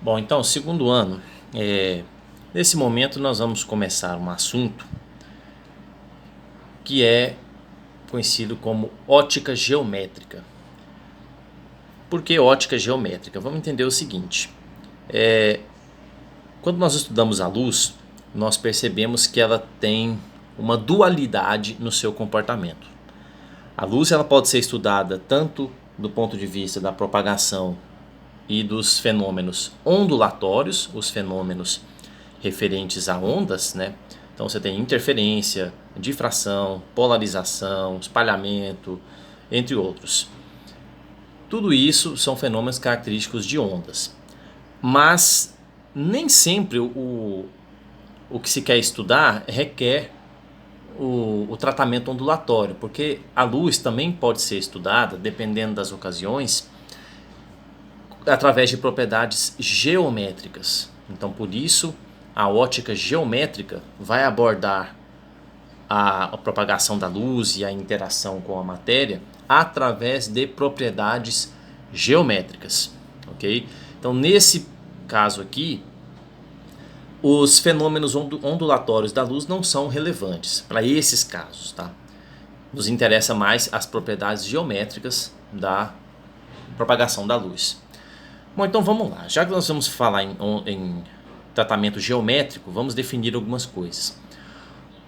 Bom, então, segundo ano, nesse momento nós vamos começar um assunto que é conhecido como ótica geométrica. Por que ótica geométrica? Vamos entender o seguinte: quando nós estudamos a luz, nós percebemos que ela tem uma dualidade no seu comportamento. A luz ela pode ser estudada tanto do ponto de vista da propagação e dos fenômenos ondulatórios, os fenômenos referentes a ondas, né? Então você tem interferência, difração, polarização, espalhamento, entre outros. Tudo isso são fenômenos característicos de ondas. Mas nem sempre o que se quer estudar requer o tratamento ondulatório, porque a luz também pode ser estudada, dependendo das ocasiões, através de propriedades geométricas. Então, por isso, a ótica geométrica vai abordar a propagação da luz e a interação com a matéria através de propriedades geométricas, ok? Então, nesse caso aqui, os fenômenos ondulatórios da luz não são relevantes para esses casos, tá? Nos interessa mais as propriedades geométricas da propagação da luz. Bom, então vamos lá. Já que nós vamos falar em tratamento geométrico, vamos definir algumas coisas.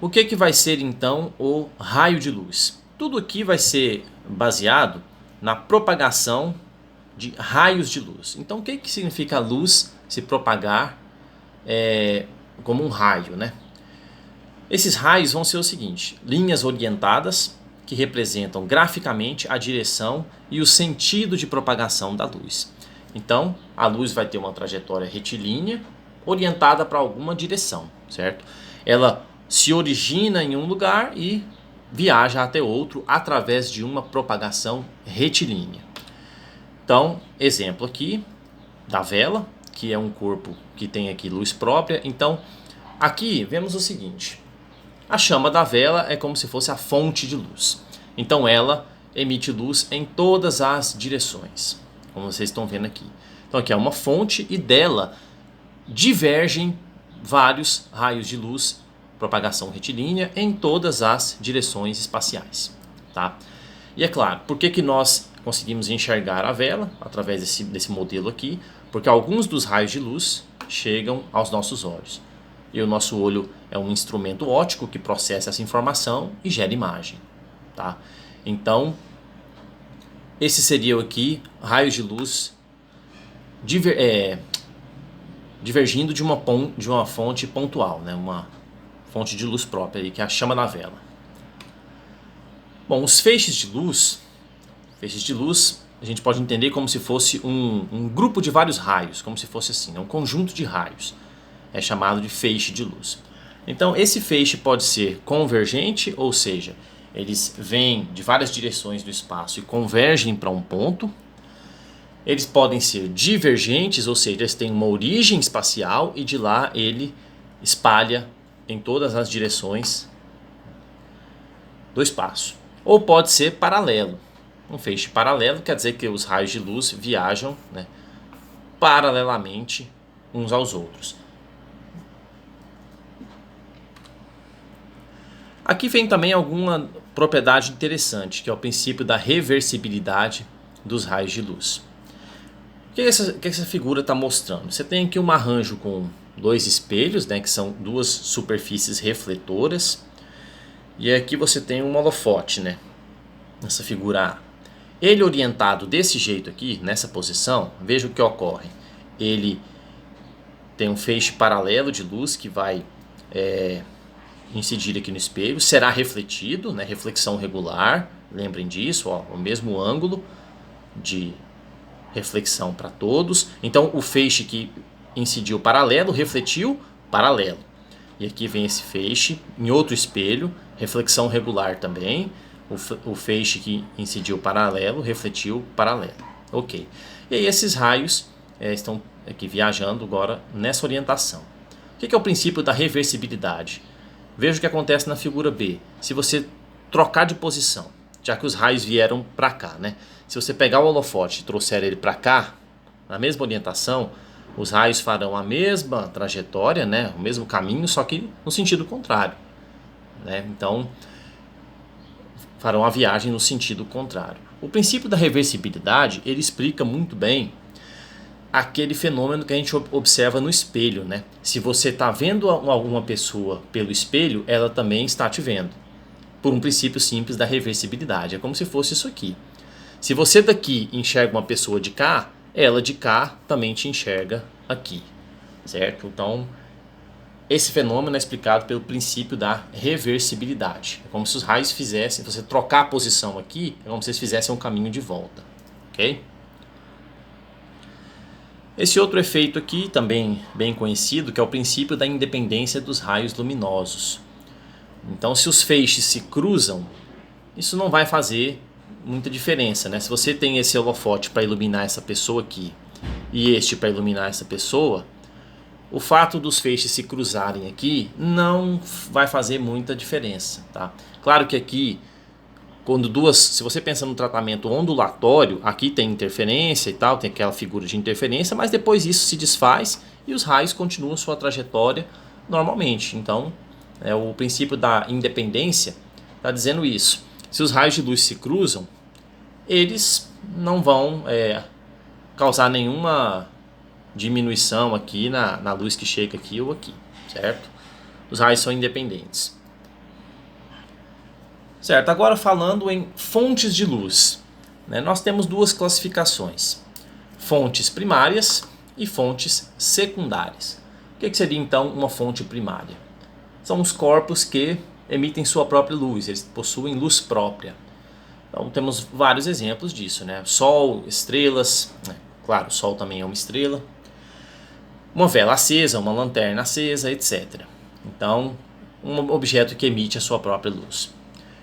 O que vai ser então o raio de luz? Tudo aqui vai ser baseado na propagação de raios de luz. Então o que significa a luz se propagar como um raio, né? Esses raios vão ser o seguinte: linhas orientadas que representam graficamente a direção e o sentido de propagação da luz. Então, a luz vai ter uma trajetória retilínea orientada para alguma direção, certo? Ela se origina em um lugar e viaja até outro através de uma propagação retilínea. Então, exemplo aqui da vela, que é um corpo que tem aqui luz própria. Então, aqui vemos o seguinte: a chama da vela é como se fosse a fonte de luz. Então, ela emite luz em todas as direções, como vocês estão vendo aqui. Então aqui é uma fonte e dela divergem vários raios de luz, propagação retilínea, em todas as direções espaciais, tá? E é claro, por que nós conseguimos enxergar a vela através desse modelo aqui? Porque alguns dos raios de luz chegam aos nossos olhos. E o nosso olho é um instrumento óptico que processa essa informação e gera imagem, tá? Então, esse seria aqui raios de luz divergindo de uma fonte pontual, né? Uma fonte de luz própria, aí, que é a chama da vela. Bom, os feixes de luz a gente pode entender como se fosse um grupo de vários raios, como se fosse assim, um conjunto de raios. É chamado de feixe de luz. Então, esse feixe pode ser convergente, ou seja, eles vêm de várias direções do espaço e convergem para um ponto. Eles podem ser divergentes, ou seja, eles têm uma origem espacial e de lá ele espalha em todas as direções do espaço. Ou pode ser paralelo. Um feixe paralelo quer dizer que os raios de luz viajam, né, paralelamente uns aos outros. Aqui vem também alguma propriedade interessante, que é o princípio da reversibilidade dos raios de luz. O que essa figura está mostrando? Você tem aqui um arranjo com dois espelhos, né, que são duas superfícies refletoras. E aqui você tem um holofote, né, nessa figura A. Ele orientado desse jeito aqui, nessa posição, veja o que ocorre. Ele tem um feixe paralelo de luz que vai incidir aqui no espelho, será refletido, né, reflexão regular, lembrem disso, ó, o mesmo ângulo de reflexão para todos. Então o feixe que incidiu paralelo, refletiu paralelo. E aqui vem esse feixe em outro espelho, reflexão regular também. O feixe que incidiu paralelo, refletiu paralelo. Ok. E aí esses raios estão aqui viajando agora nessa orientação. O que é o princípio da reversibilidade? Veja o que acontece na figura B. Se você trocar de posição, já que os raios vieram para cá, né? Se você pegar o holofote e trouxer ele para cá, na mesma orientação, Os raios farão a mesma trajetória, né, o mesmo caminho, só que no sentido contrário, né? Então, farão a viagem no sentido contrário. O princípio da reversibilidade, ele explica muito bem aquele fenômeno que a gente observa no espelho, né? Se você está vendo alguma pessoa pelo espelho, ela também está te vendo. Por um princípio simples da reversibilidade. É como se fosse isso aqui. Se você daqui enxerga uma pessoa de cá, ela de cá também te enxerga aqui, certo? Então, esse fenômeno é explicado pelo princípio da reversibilidade. É como se os raios fizessem, você trocar a posição aqui, é como se eles fizessem um caminho de volta, ok? Esse outro efeito aqui, também bem conhecido, que é o princípio da independência dos raios luminosos. Então, se os feixes se cruzam, isso não vai fazer muita diferença, né? Se você tem esse holofote para iluminar essa pessoa aqui e este para iluminar essa pessoa, o fato dos feixes se cruzarem aqui não vai fazer muita diferença, tá? Claro que aqui, se você pensa no tratamento ondulatório, aqui tem interferência e tal, tem aquela figura de interferência, mas depois isso se desfaz e os raios continuam sua trajetória normalmente. Então, o princípio da independência está dizendo isso. Se os raios de luz se cruzam, eles não vão causar nenhuma diminuição aqui na luz que chega aqui ou aqui, certo? Os raios são independentes. Certo, agora falando em fontes de luz, né, nós temos duas classificações: fontes primárias e fontes secundárias. O que seria então uma fonte primária? São os corpos que emitem sua própria luz, eles possuem luz própria. Então temos vários exemplos disso, né? Sol, estrelas, né? Claro, o Sol também é uma estrela, uma vela acesa, uma lanterna acesa, etc. Então, um objeto que emite a sua própria luz.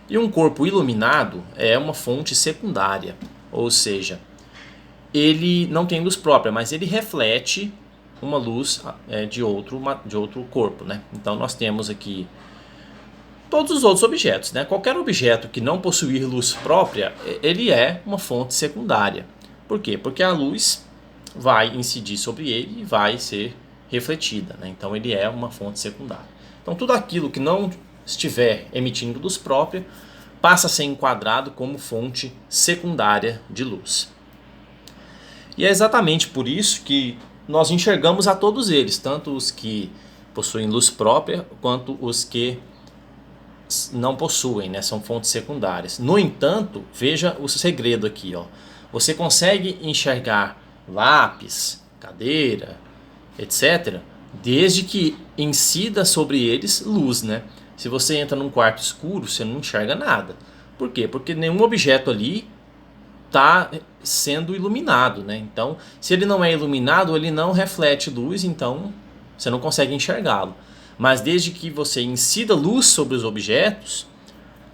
E um corpo iluminado é uma fonte secundária, ou seja, ele não tem luz própria, mas ele reflete uma luz de outro corpo, né? Então nós temos aqui todos os outros objetos, né? Qualquer objeto que não possuir luz própria, ele é uma fonte secundária. Por quê? Porque a luz vai incidir sobre ele e vai ser refletida, né? Então ele é uma fonte secundária. Então tudo aquilo que não estiver emitindo luz própria passa a ser enquadrado como fonte secundária de luz. E é exatamente por isso que nós enxergamos a todos eles, tanto os que possuem luz própria quanto os que não possuem, né? São fontes secundárias. No entanto, veja o segredo aqui, ó. Você consegue enxergar lápis, cadeira, etc., desde que incida sobre eles luz, né? Se você entra num quarto escuro, você não enxerga nada. Por quê? Porque nenhum objeto ali está sendo iluminado, né? Então, se ele não é iluminado, ele não reflete luz, então você não consegue enxergá-lo. Mas desde que você incida luz sobre os objetos,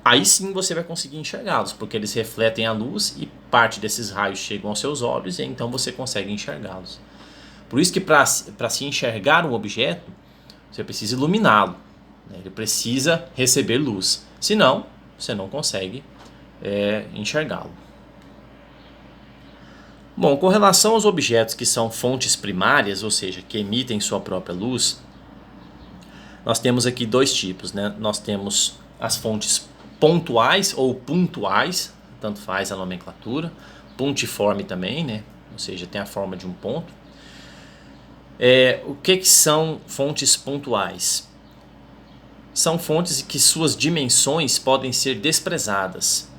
aí sim você vai conseguir enxergá-los, porque eles refletem a luz e parte desses raios chegam aos seus olhos e então você consegue enxergá-los. Por isso que para se enxergar um objeto, você precisa iluminá-lo, né? Ele precisa receber luz, senão você não consegue enxergá-lo. Bom, com relação aos objetos que são fontes primárias, ou seja, que emitem sua própria luz, nós temos aqui dois tipos, né? Nós temos as fontes pontuais ou pontuais, tanto faz a nomenclatura, pontiforme também, né? Ou seja, tem a forma de um ponto. O que são fontes pontuais? São fontes que suas dimensões podem ser desprezadas,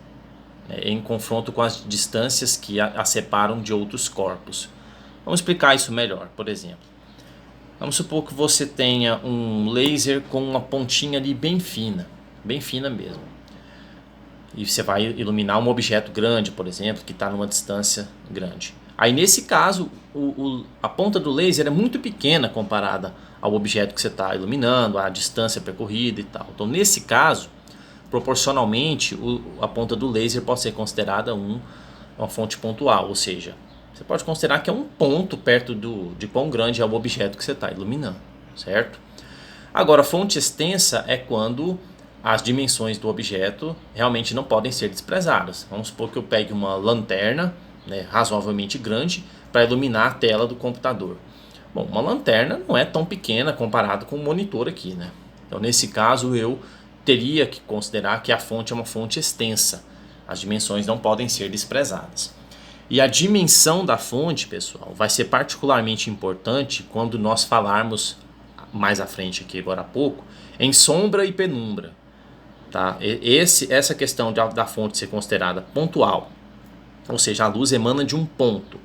né, em confronto com as distâncias que a separam de outros corpos. Vamos explicar isso melhor, por exemplo. Vamos supor que você tenha um laser com uma pontinha ali bem fina mesmo. E você vai iluminar um objeto grande, por exemplo, que está numa distância grande. Aí nesse caso, a ponta do laser é muito pequena comparada ao objeto que você está iluminando, à distância percorrida e tal. Então nesse caso, proporcionalmente, a ponta do laser pode ser considerada uma fonte pontual, ou seja, você pode considerar que é um ponto perto de quão grande é o objeto que você está iluminando, certo? Agora, fonte extensa é quando as dimensões do objeto realmente não podem ser desprezadas. Vamos supor que eu pegue uma lanterna, né, razoavelmente grande para iluminar a tela do computador. Bom, uma lanterna não é tão pequena comparado com um monitor aqui, né? Então, nesse caso, eu teria que considerar que a fonte é uma fonte extensa. As dimensões não podem ser desprezadas. E a dimensão da fonte, pessoal, vai ser particularmente importante quando nós falarmos mais à frente aqui agora há pouco, em sombra e penumbra. Tá? Essa questão da fonte ser considerada pontual, ou seja, a luz emana de um ponto,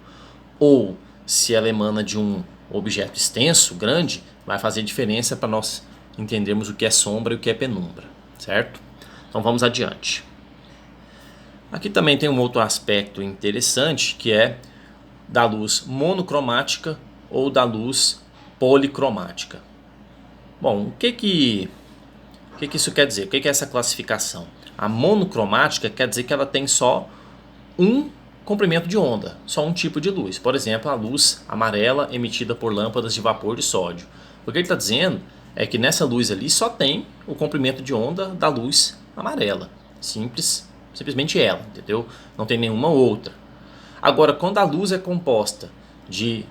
ou se ela emana de um objeto extenso, grande, vai fazer diferença para nós entendermos o que é sombra e o que é penumbra, certo? Então vamos adiante. Aqui também tem um outro aspecto interessante, que é da luz monocromática ou da luz policromática. Bom, o que isso quer dizer? O que é essa classificação? A monocromática quer dizer que ela tem só um comprimento de onda, só um tipo de luz. Por exemplo, a luz amarela emitida por lâmpadas de vapor de sódio. O que ele está dizendo é que nessa luz ali só tem o comprimento de onda da luz amarela. Simplesmente ela, entendeu? Não tem nenhuma outra. Agora, quando a luz é composta de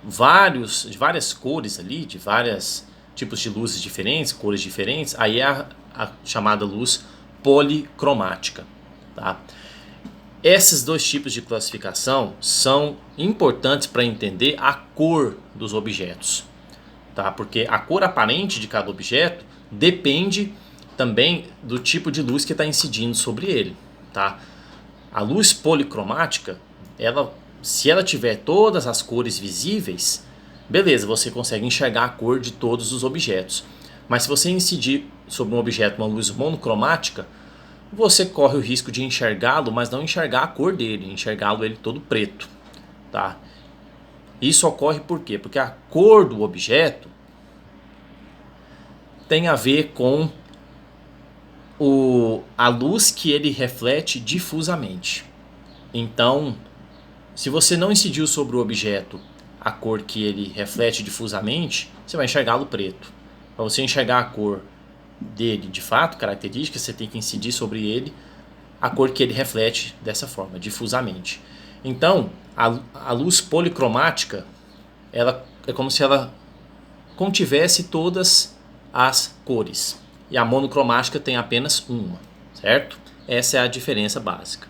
várias cores ali, de vários tipos de luzes diferentes, cores diferentes, aí é a chamada luz policromática. Tá? Esses dois tipos de classificação são importantes para entender a cor dos objetos. Tá? Porque a cor aparente de cada objeto depende também do tipo de luz que está incidindo sobre ele. Tá? A luz policromática, se ela tiver todas as cores visíveis, beleza, você consegue enxergar a cor de todos os objetos. Mas se você incidir sobre um objeto uma luz monocromática, você corre o risco de enxergá-lo, mas não enxergar a cor dele, enxergá-lo ele todo preto. Tá? Isso ocorre por quê? Porque a cor do objeto tem a ver com a luz que ele reflete difusamente. Então, se você não incidiu sobre o objeto a cor que ele reflete difusamente, você vai enxergá-lo preto. Para você enxergar a cor dele de fato, característica, você tem que incidir sobre ele a cor que ele reflete dessa forma, difusamente. Então, a luz policromática, ela é como se ela contivesse todas as cores. E a monocromática tem apenas uma, certo? Essa é a diferença básica.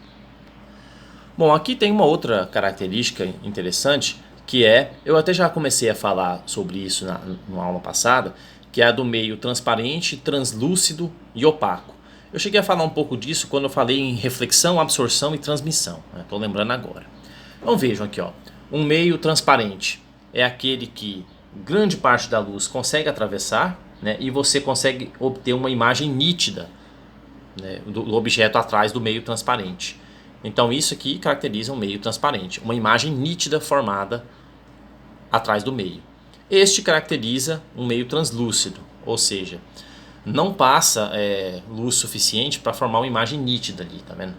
Bom, aqui tem uma outra característica interessante, que eu até já comecei a falar sobre isso na aula passada, que é a do meio transparente, translúcido e opaco. Eu cheguei a falar um pouco disso quando eu falei em reflexão, absorção e transmissão. Estou lembrando agora. Então vejam aqui, ó, um meio transparente é aquele que grande parte da luz consegue atravessar, né, e você consegue obter uma imagem nítida, né, do objeto atrás do meio transparente. Então isso aqui caracteriza um meio transparente, uma imagem nítida formada atrás do meio. Este caracteriza um meio translúcido, ou seja, não passa luz suficiente para formar uma imagem nítida ali, tá vendo?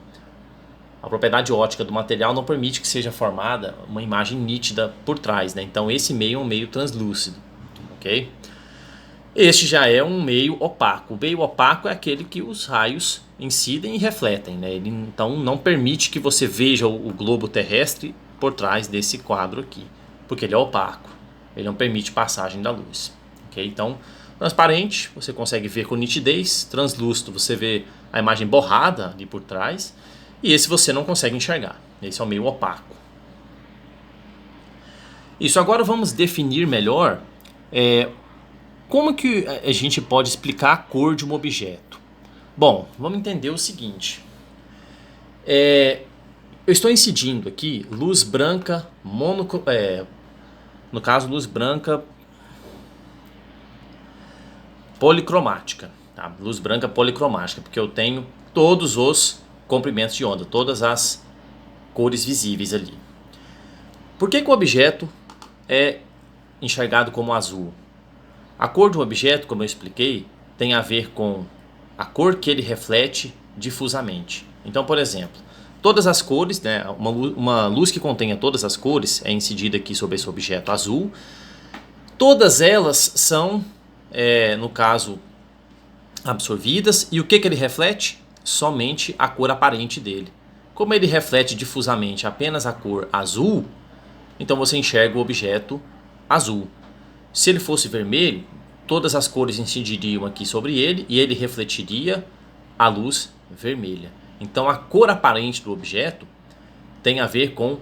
A propriedade óptica do material não permite que seja formada uma imagem nítida por trás, né? Então esse meio é um meio translúcido, ok? Este já é um meio opaco. O meio opaco é aquele que os raios incidem e refletem, né? Ele então não permite que você veja o globo terrestre por trás desse quadro aqui, porque ele é opaco. Ele não permite passagem da luz. Okay? Então, transparente, você consegue ver com nitidez. Translúcido, você vê a imagem borrada ali por trás. E esse você não consegue enxergar. Esse é o meio opaco. Isso, agora vamos definir melhor como que a gente pode explicar a cor de um objeto. Bom, vamos entender o seguinte. Eu estou incidindo aqui luz branca no caso, luz branca policromática. Tá? Luz branca policromática, porque eu tenho todos os comprimentos de onda, todas as cores visíveis ali. Por que o objeto é enxergado como azul? A cor do objeto, como eu expliquei, tem a ver com a cor que ele reflete difusamente. Então, por exemplo, todas as cores, né, uma luz que contenha todas as cores é incidida aqui sobre esse objeto azul. Todas elas são, no caso, absorvidas. E o que ele reflete? Somente a cor aparente dele. Como ele reflete difusamente apenas a cor azul, então você enxerga o objeto azul. Se ele fosse vermelho, todas as cores incidiriam aqui sobre ele e ele refletiria a luz vermelha. Então a cor aparente do objeto tem a ver com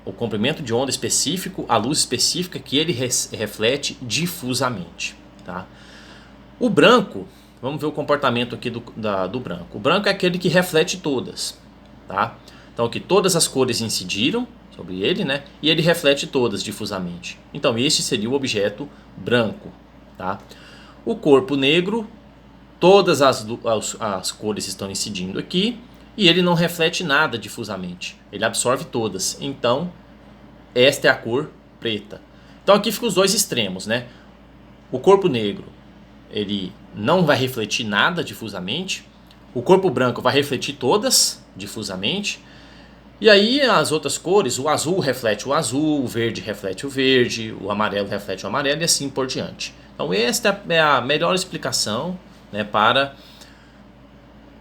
o comprimento de onda específico, a luz específica que ele reflete difusamente. Tá? O branco, vamos ver o comportamento aqui do branco. O branco é aquele que reflete todas. Tá? Então aqui todas as cores incidiram sobre ele, né? E ele reflete todas difusamente. Então este seria o objeto branco. Tá? O corpo negro, todas as cores estão incidindo aqui e ele não reflete nada difusamente. Ele absorve todas. Então esta é a cor preta. Então aqui ficam os dois extremos, né? O corpo negro, ele não vai refletir nada difusamente. O corpo branco vai refletir todas difusamente. E aí as outras cores, o azul reflete o azul, o verde reflete o verde, o amarelo reflete o amarelo e assim por diante. Então esta é a melhor explicação, né, para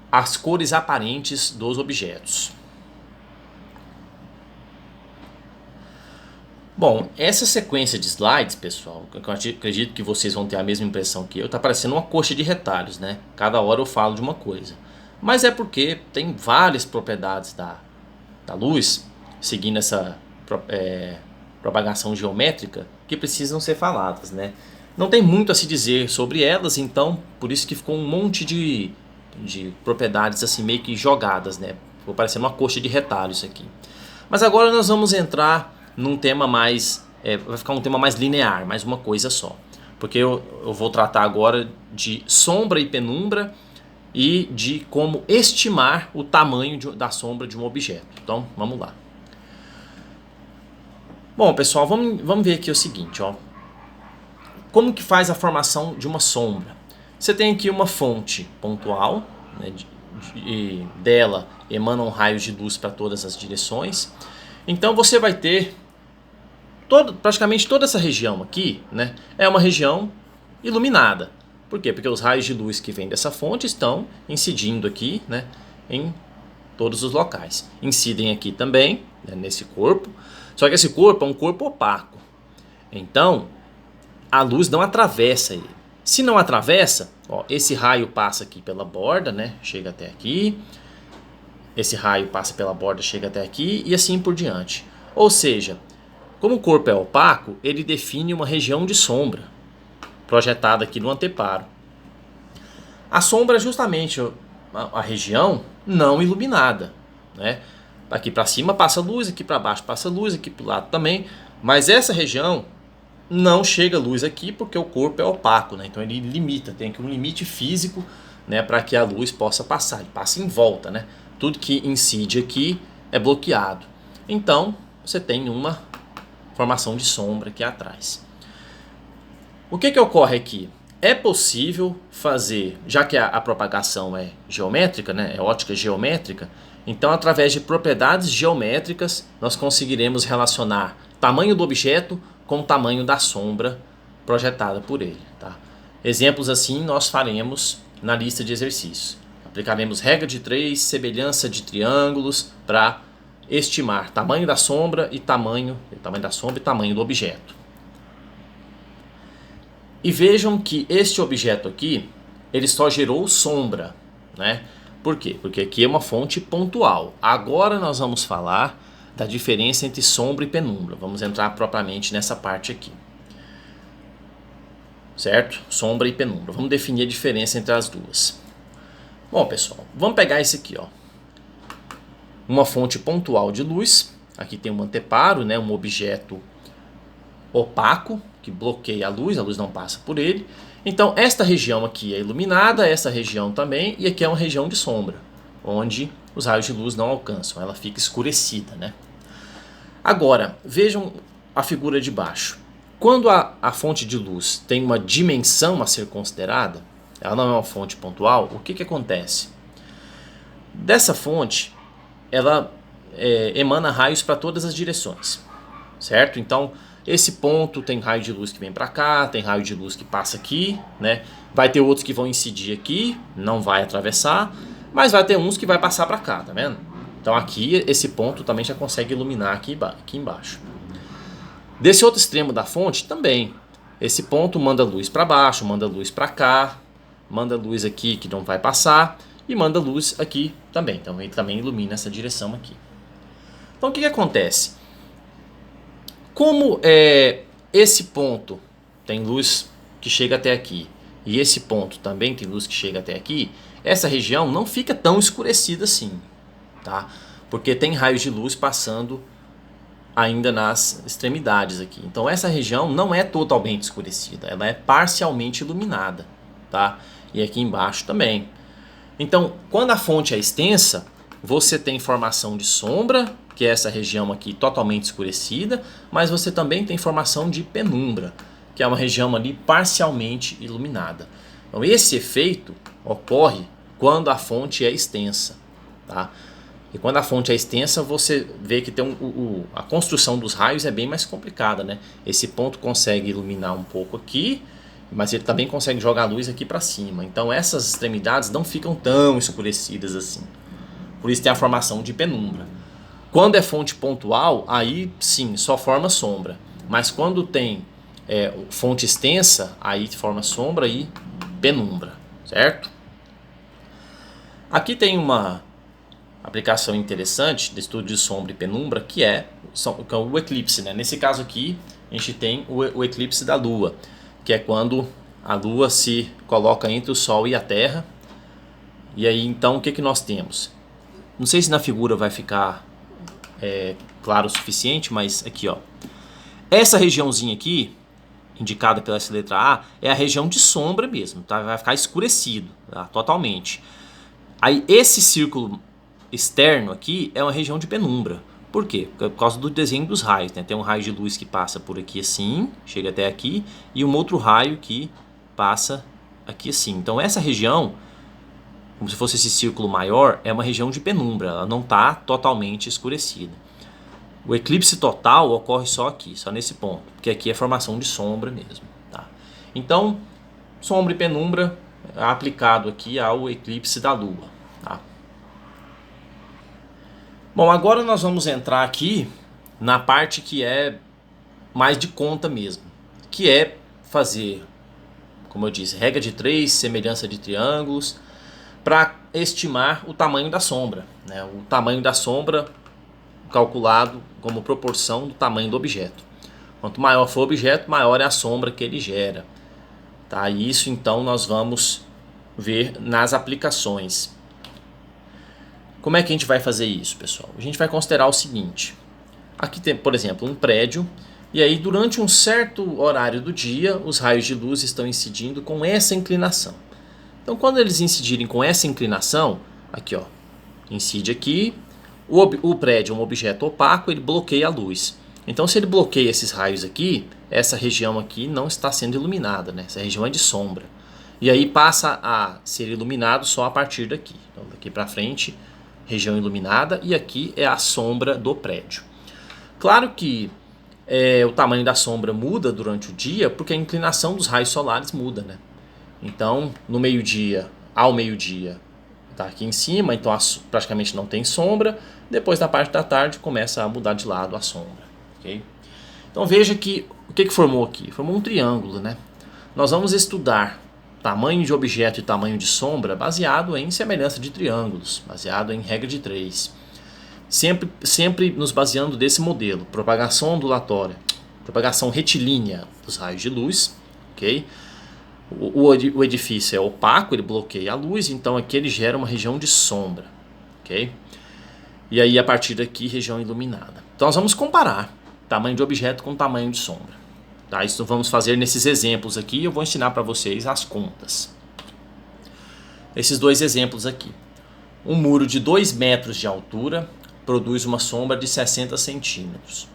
as cores aparentes dos objetos. Bom, essa sequência de slides, pessoal, eu acredito que vocês vão ter a mesma impressão que eu, está parecendo uma coxa de retalhos, né? Cada hora eu falo de uma coisa. Mas é porque tem várias propriedades da luz, seguindo essa propagação geométrica, que precisam ser faladas, né? Não tem muito a se dizer sobre elas, então por isso que ficou um monte de propriedades assim meio que jogadas, né? Ficou parecendo uma coxa de retalhos aqui. Mas agora nós vamos entrar num tema mais, vai ficar um tema mais linear, mais uma coisa só. Porque eu vou tratar agora de sombra e penumbra e de como estimar o tamanho da sombra de um objeto. Então, vamos lá. Bom, pessoal, vamos ver aqui o seguinte, ó. Como que faz a formação de uma sombra? Você tem aqui uma fonte pontual, né, dela emanam raios de luz para todas as direções. Então você vai ter praticamente toda essa região aqui, né, é uma região iluminada. Por quê? Porque os raios de luz que vêm dessa fonte estão incidindo aqui, né, em todos os locais. Incidem aqui também, né, nesse corpo. Só que esse corpo é um corpo opaco. Então, a luz não atravessa ele. Se não atravessa, ó, esse raio passa aqui pela borda, né, chega até aqui. Esse raio passa pela borda, chega até aqui e assim por diante. Ou seja, como o corpo é opaco, ele define uma região de sombra projetada aqui no anteparo. A sombra é justamente a região não iluminada, né? Aqui para cima passa luz, aqui para baixo passa luz, aqui para o lado também, mas essa região não chega luz aqui porque o corpo é opaco, né? Então ele limita, tem aqui um limite físico, né, para que a luz possa passar. Ele passa em volta, né? Tudo que incide aqui é bloqueado. Então você tem uma formação de sombra aqui atrás. O que ocorre aqui? É possível fazer, já que a propagação é geométrica, né, é ótica geométrica, então através de propriedades geométricas nós conseguiremos relacionar tamanho do objeto com o tamanho da sombra projetada por ele. Tá? Exemplos assim nós faremos na lista de exercícios. Aplicaremos regra de 3, semelhança de triângulos para estimar tamanho da sombra e tamanho da sombra e tamanho do objeto. E vejam que este objeto aqui, ele só gerou sombra, né? Por quê? Porque aqui é uma fonte pontual. Agora nós vamos falar da diferença entre sombra e penumbra. Vamos entrar propriamente nessa parte aqui. Certo? Sombra e penumbra. Vamos definir a diferença entre as duas. Bom, pessoal, vamos pegar esse aqui, ó. Uma fonte pontual de luz. Aqui tem um anteparo, né? Um objeto opaco que bloqueia a luz não passa por ele. Então esta região aqui é iluminada, essa região também, e aqui é uma região de sombra, onde os raios de luz não alcançam, ela fica escurecida, né? Agora, vejam a figura de baixo. Quando a fonte de luz tem uma dimensão a ser considerada, ela não é uma fonte pontual, o que acontece? Dessa fonte, ela emana raios para todas as direções, certo? Então, esse ponto tem raio de luz que vem para cá, tem raio de luz que passa aqui, né? Vai ter outros que vão incidir aqui, não vai atravessar, mas vai ter uns que vai passar para cá, tá vendo? Então aqui esse ponto também já consegue iluminar aqui embaixo. Desse outro extremo da fonte também. Esse ponto manda luz para baixo, manda luz para cá, manda luz aqui que não vai passar e manda luz aqui também. Então ele também ilumina essa direção aqui. Então o que acontece? Como esse ponto tem luz que chega até aqui e esse ponto também tem luz que chega até aqui, essa região não fica tão escurecida assim, tá? Porque tem raios de luz passando ainda nas extremidades aqui. Então essa região não é totalmente escurecida, ela é parcialmente iluminada, tá? E aqui embaixo também. Então, quando a fonte é extensa, você tem formação de sombra, que é essa região aqui totalmente escurecida, mas você também tem formação de penumbra, que é uma região ali parcialmente iluminada. Então esse efeito ocorre quando a fonte é extensa, tá? E quando a fonte é extensa, você vê que tem a construção dos raios é bem mais complicada, né? Esse ponto consegue iluminar um pouco aqui, mas ele também consegue jogar a luz aqui para cima. Então essas extremidades não ficam tão escurecidas assim. Por isso tem a formação de penumbra. Quando é fonte pontual, aí sim, só forma sombra. Mas quando tem fonte extensa, aí forma sombra e penumbra, certo? Aqui tem uma aplicação interessante de estudo de sombra e penumbra, que é o eclipse, né? Nesse caso aqui, a gente tem o eclipse da Lua, que é quando a Lua se coloca entre o Sol e a Terra. E aí, então, o que nós temos? Não sei se na figura vai ficar claro o suficiente, mas aqui, ó. Essa regiãozinha aqui, indicada pela essa letra A, é a região de sombra mesmo, tá? Vai ficar escurecido, tá? Totalmente. Aí, esse círculo externo aqui é uma região de penumbra. Por quê? Por causa do desenho dos raios, né? Tem um raio de luz que passa por aqui assim, chega até aqui, e um outro raio que passa aqui assim. Então essa região, como se fosse esse círculo maior, é uma região de penumbra, ela não está totalmente escurecida. O eclipse total ocorre só aqui, só nesse ponto, porque aqui é formação de sombra mesmo, tá? Então, sombra e penumbra é aplicado aqui ao eclipse da Lua, tá? Bom, agora nós vamos entrar aqui na parte que é mais de conta mesmo, que é fazer, como eu disse, regra de 3, semelhança de triângulos, para estimar o tamanho da sombra, né? O tamanho da sombra calculado como proporção do tamanho do objeto. Quanto maior for o objeto, maior é a sombra que ele gera, tá? E isso então nós vamos ver nas aplicações. Como é que a gente vai fazer isso, pessoal? A gente vai considerar o seguinte. Aqui tem, por exemplo, um prédio. E aí, durante um certo horário do dia, os raios de luz estão incidindo com essa inclinação. Então, quando eles incidirem com essa inclinação, aqui ó, incide aqui. O prédio é um objeto opaco, ele bloqueia a luz. Então, se ele bloqueia esses raios aqui, essa região aqui não está sendo iluminada, né? Essa região é de sombra. E aí passa a ser iluminado só a partir daqui. Então, daqui para frente, região iluminada, e aqui é a sombra do prédio. Claro que o tamanho da sombra muda durante o dia, porque a inclinação dos raios solares muda, né? Então, no meio-dia, ao meio-dia, está aqui em cima, então praticamente não tem sombra. Depois, da parte da tarde, começa a mudar de lado a sombra. Okay? Então, veja que o que formou aqui? Formou um triângulo, né? Nós vamos estudar tamanho de objeto e tamanho de sombra baseado em semelhança de triângulos, baseado em regra de 3. Sempre nos baseando desse modelo, propagação ondulatória, propagação retilínea dos raios de luz, ok? O edifício é opaco, ele bloqueia a luz, então aqui ele gera uma região de sombra, ok? E aí a partir daqui, região iluminada. Então nós vamos comparar tamanho de objeto com tamanho de sombra. Tá, isso vamos fazer nesses exemplos aqui. Eu vou ensinar para vocês as contas. Esses dois exemplos aqui. Um muro de 2 metros de altura produz uma sombra de 60 centímetros.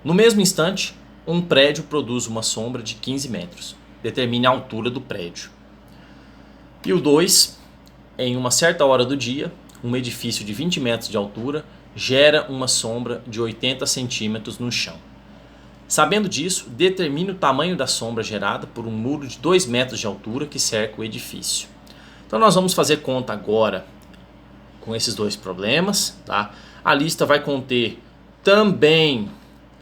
No mesmo instante, um prédio produz uma sombra de 15 metros. Determine a altura do prédio. E o 2, em uma certa hora do dia, um edifício de 20 metros de altura gera uma sombra de 80 centímetros no chão. Sabendo disso, determine o tamanho da sombra gerada por um muro de 2 metros de altura que cerca o edifício. Então nós vamos fazer conta agora com esses dois problemas. Tá? A lista vai conter também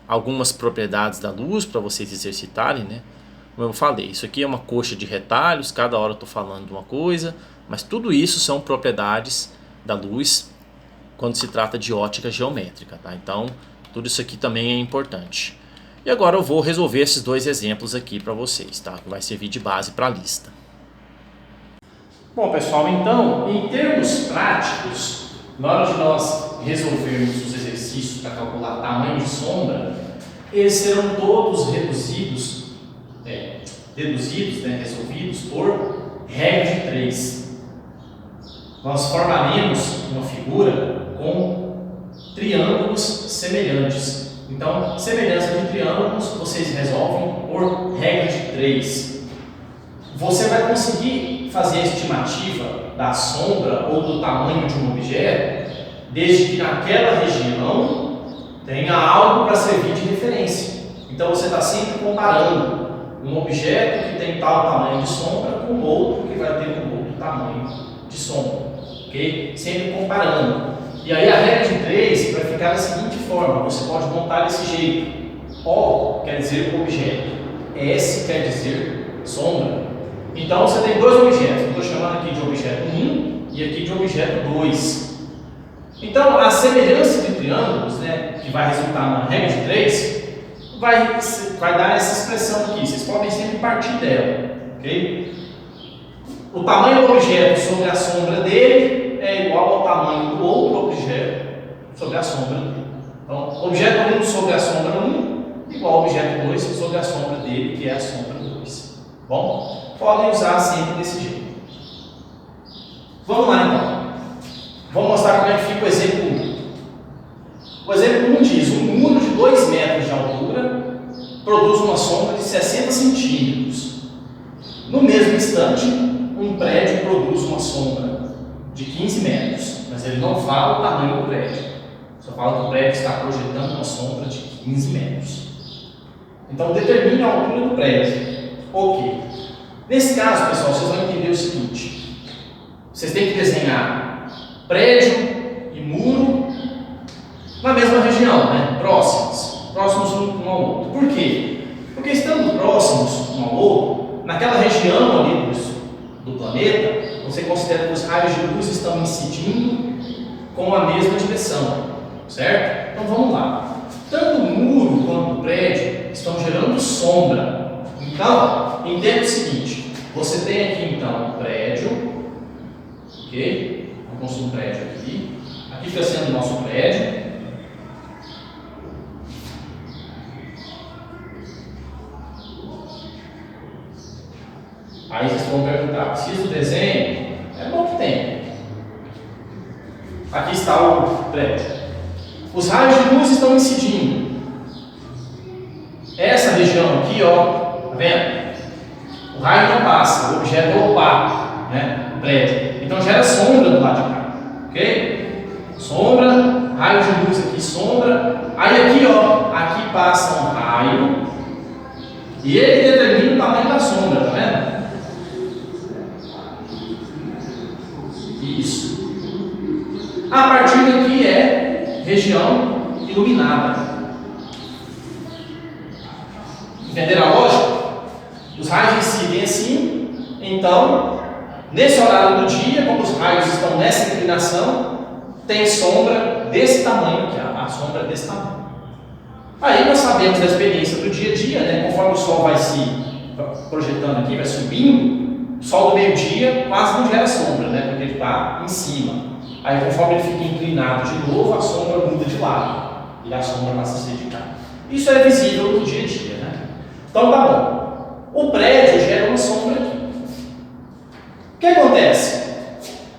algumas propriedades da luz para vocês exercitarem, né? Como eu falei, isso aqui é uma coxa de retalhos, cada hora eu estou falando de uma coisa, mas tudo isso são propriedades da luz quando se trata de ótica geométrica, tá? Então, tudo isso aqui também é importante. E agora eu vou resolver esses dois exemplos aqui para vocês, tá? Que vai servir de base para a lista. Bom, pessoal, então, em termos práticos, na hora de nós resolvermos os exercícios para calcular tamanho de sombra, eles serão todos resolvidos por regra de 3. Nós formaremos uma figura com triângulos semelhantes. Então, semelhança de triângulos vocês resolvem por regra de 3. Você vai conseguir fazer a estimativa da sombra ou do tamanho de um objeto desde que naquela região tenha algo para servir de referência. Então, você está sempre comparando um objeto que tem tal tamanho de sombra com outro que vai ter um outro tamanho de sombra. Okay? Sempre comparando. E aí a regra de 3 vai ficar da seguinte forma: você pode montar desse jeito. O quer dizer objeto, S quer dizer sombra. Então você tem dois objetos. Eu estou chamando aqui de objeto 1 e aqui de objeto 2. Então a semelhança de triângulos, né, que vai resultar na regra de 3, vai dar essa expressão aqui. Vocês podem sempre partir dela. Okay? O tamanho do objeto sobre a sombra dele é igual ao tamanho do outro objeto sobre a sombra dele. Então, objeto 1 sobre a sombra 1 igual ao objeto 2 sobre a sombra dele, que é a sombra 2. Bom, podem usar sempre desse jeito. Vamos lá então. Vamos mostrar como é que fica o exemplo 1. O exemplo 1 diz: um muro de 2 metros de altura produz uma sombra de 60 centímetros. No mesmo instante, um prédio produz uma sombra de 15 metros, mas ele não fala o tamanho do prédio, só fala que o prédio está projetando uma sombra de 15 metros. Então, determine a altura do prédio. Ok. Nesse caso, pessoal, vocês vão entender o seguinte: vocês têm que desenhar prédio e muro na mesma região, né? Próximos um ao outro. Por quê? Porque estando próximos um ao outro, naquela região ali do planeta, você considera que os raios de luz estão incidindo com a mesma direção, certo? Então vamos lá. Tanto o muro quanto o prédio estão gerando sombra. Então, entenda o seguinte: você tem aqui então um prédio, ok? Vamos construir um prédio aqui. Aqui está sendo o nosso prédio. Aí vocês vão perguntar: precisa do desenho? É bom que tem. Aqui está o prédio. Os raios de luz estão incidindo. Essa região aqui, ó, tá vendo? O raio não passa, o objeto é opaco, né? O prédio. Então gera sombra do lado de cá, ok? Sombra, raio de luz aqui, sombra. Aí aqui, ó, aqui passa um raio e ele determina o tamanho da sombra, tá vendo? Isso. A partir daqui é região iluminada. Entenderam a lógica? Os raios incidem assim. Então, nesse horário do dia, como os raios estão nessa inclinação, tem sombra desse tamanho aqui, a sombra desse tamanho. Aí nós sabemos da experiência do dia a dia, né? Conforme o sol vai se projetando aqui, vai subindo, o sol do meio-dia quase não gera sombra, né? Porque ele está em cima. Aí conforme ele fica inclinado de novo, a sombra muda de lado e a sombra passa a ser de cá. Isso é visível no dia a dia, né? Então tá bom. O prédio gera uma sombra aqui. O que acontece?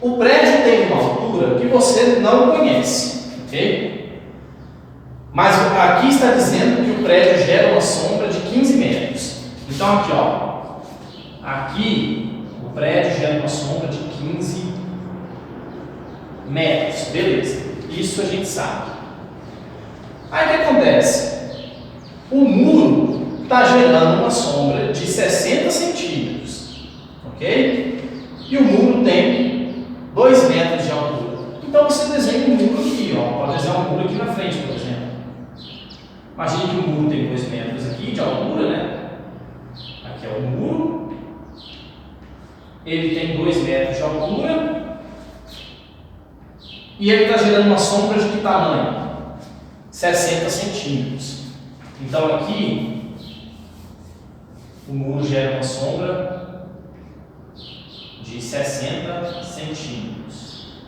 O prédio tem uma altura que você não conhece, ok? Mas aqui está dizendo que o prédio gera uma sombra de 15 metros. Então aqui, ó. Aqui o prédio gera uma sombra de 15 metros. Beleza. Isso a gente sabe. Aí o que acontece? O muro está gerando uma sombra de 60 centímetros, ok? E o muro tem 2 metros de altura. Então você desenha um muro aqui, ó. Pode desenhar um muro aqui na frente, por exemplo. Imagine que o muro tem 2 metros aqui de altura, né? Aqui é o muro. Ele tem 2 metros de altura. E ele está gerando uma sombra de que tamanho? 60 centímetros. Então aqui, o muro gera uma sombra de 60 centímetros.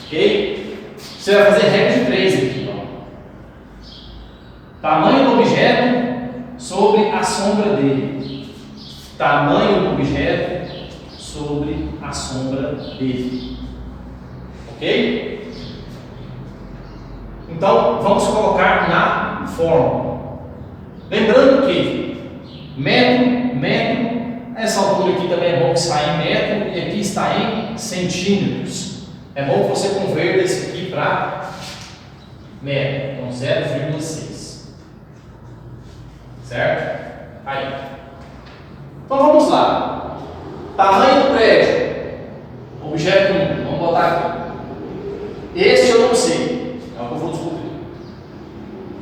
Ok? Você vai fazer regra de 3 aqui. Ó. Tamanho do objeto sobre a sombra dele. Tamanho do objeto sobre a sombra dele. Ok? Então, vamos colocar na fórmula. Lembrando que metro, essa altura aqui também é bom que saia em metro e aqui está em centímetros. É bom que você converta isso aqui para metro, então 0,6. Certo? Aí. Então vamos lá. Tamanho do prédio. Objeto 1. Vamos botar aqui. Este eu não sei. É o que eu vou descobrir.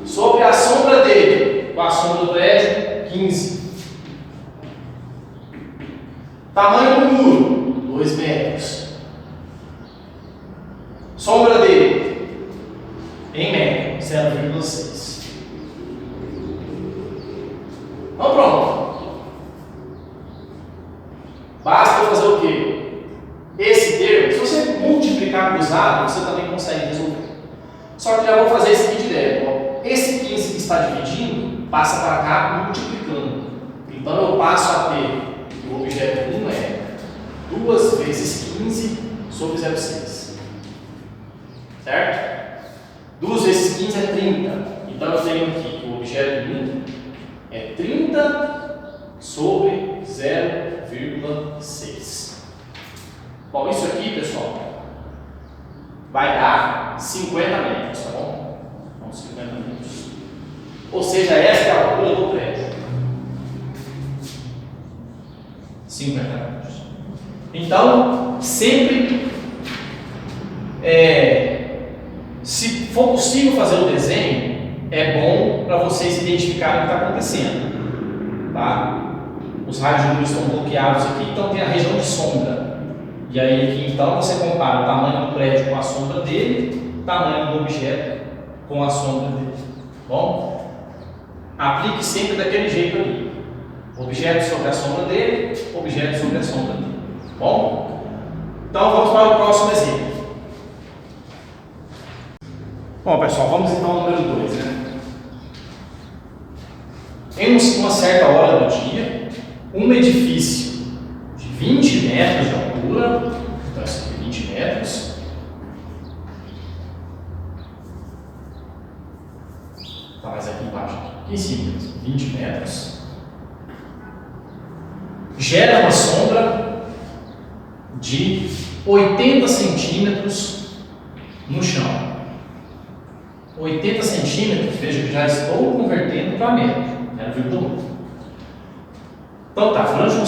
Sobre a sombra dele. Com a sombra do prédio, 15. Tamanho do muro, 2 metros. Sombra dele, em metro, 0,6. Então pronto. Basta fazer o quê? Esse termo, se você multiplicar cruzado, você também consegue resolver. Só que já vou fazer isso aqui direto. Ó. Esse 15 que está dividindo, passa para cá multiplicando. Então eu passo a ter que o objeto 1 é 2 vezes 15 sobre 0,6. Certo? 2 vezes 15 é 30. Então eu tenho aqui que o objeto 1 é 30 sobre 0,6. Bom, isso aqui, pessoal, vai dar 50 metros, tá bom? Então, 50 metros. Ou seja, esta é a altura do prédio. 50 metros. Então, sempre, se for possível fazer o desenho, é bom para vocês identificarem o que está acontecendo. Tá? Os raios de luz estão bloqueados aqui, então tem a região de sombra. E aí aqui então você compara o tamanho do prédio com a sombra dele, o tamanho do objeto com a sombra dele. Bom, aplique sempre daquele jeito ali. Objeto sobre a sombra dele, objeto sobre a sombra dele. Bom, então vamos para o próximo exemplo. Bom, pessoal, vamos então ao número 2, né? Em uma certa hora do dia, um edifício de 20 metros de altura, então esse aqui é 20 metros, tá mais aqui embaixo, aqui em cima, 20 metros, gera uma sombra de 80 centímetros no chão. 80 centímetros, veja que já estou convertendo para metro, 0,1. Então tá, durante uma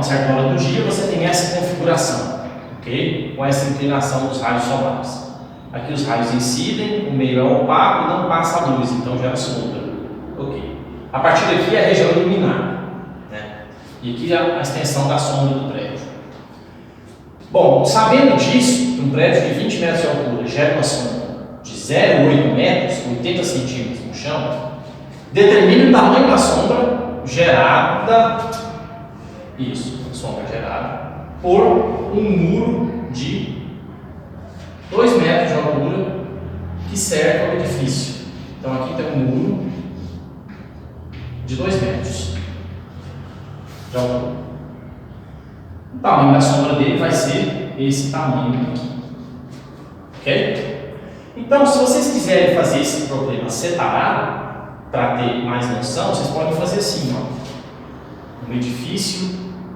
certa hora do dia você tem essa configuração, ok? Com essa inclinação dos raios solares. Aqui os raios incidem, o meio é opaco, não passa a luz, então gera sombra. Ok. A partir daqui é a região iluminada, né? E aqui a extensão da sombra do prédio. Bom, sabendo disso, um prédio de 20 metros de altura gera uma sombra de 0,8 metros, 80 centímetros no chão, determine o tamanho da sombra gerada, sombra gerada por um muro de 2 metros de altura que cerca o edifício. Então aqui tem um muro de 2 metros de altura. O tamanho da sombra dele vai ser esse tamanho aqui. Ok? Então, se vocês quiserem fazer esse problema separado, para ter mais noção, vocês podem fazer assim, ó. Um edifício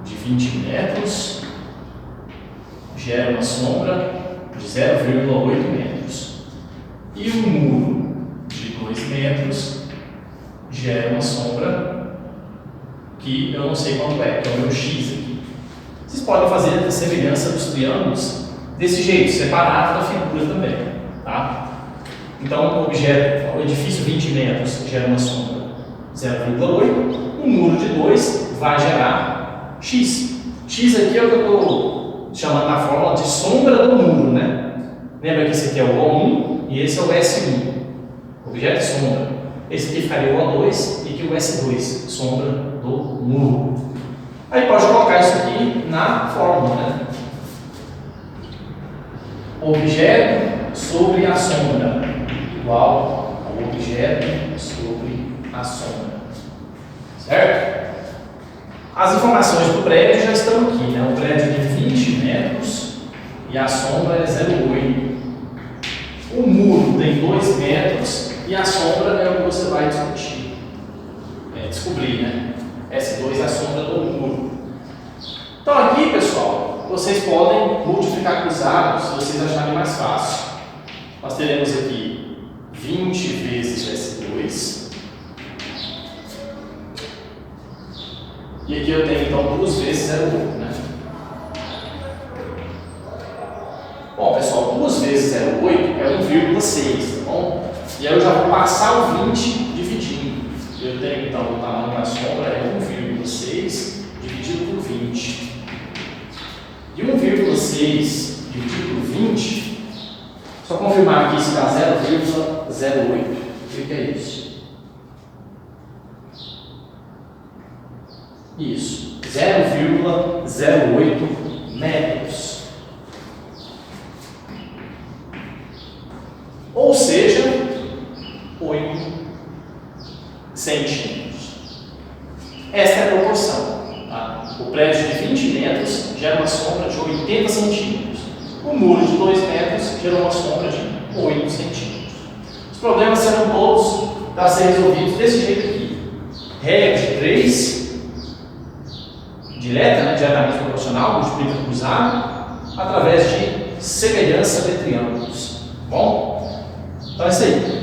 de 20 metros gera uma sombra de 0,8 metros. E um muro de 2 metros gera uma sombra que eu não sei quanto é, que é o meu X aqui. Vocês podem fazer a semelhança dos triângulos desse jeito, separado da figura também. Tá? Então, o edifício 20 metros gera uma sombra 0,8. Um muro de 2 vai gerar X. X aqui é o que eu estou chamando na fórmula de sombra do muro, né? Lembra que esse aqui é o O1 e esse é o S1, objeto sombra. Esse aqui ficaria o O2 e aqui o S2, sombra do muro. Aí pode colocar isso aqui na fórmula, né? Objeto sobre a sombra igual ao objeto sobre a sombra. Certo? As informações do prédio já estão aqui, né? O prédio de 20 metros e a sombra é 0,8. O muro tem 2 metros e a sombra é o que você vai discutir. Descobrir, né? S2 é a sombra do muro. Então aqui, pessoal, vocês podem multiplicar cruzados se vocês acharem mais fácil. Nós teremos aqui 20 vezes S2. E aqui eu tenho então 2 vezes 0,8, né? Bom, pessoal, 2 vezes 0,8 é 1,6, tá bom? E aí eu já vou passar o 20 dividindo. Eu tenho então o tamanho da sombra é 1,6 dividido por 20. E 1,6 dividido por 20, só confirmar aqui se dá 0,08. O que é isso? Isso, 0,08 metros. Ou seja, 8 centímetros. Esta é a proporção. Tá? O prédio de 20 metros gera uma sombra de 80 centímetros. O muro de 2 metros gera uma sombra de 8 centímetros. Os problemas serão todos para ser resolvidos desse jeito aqui. Regra de 3, direta, né, diretamente proporcional, multiplica cruzado, através de semelhança de triângulos. Bom? Então é isso aí.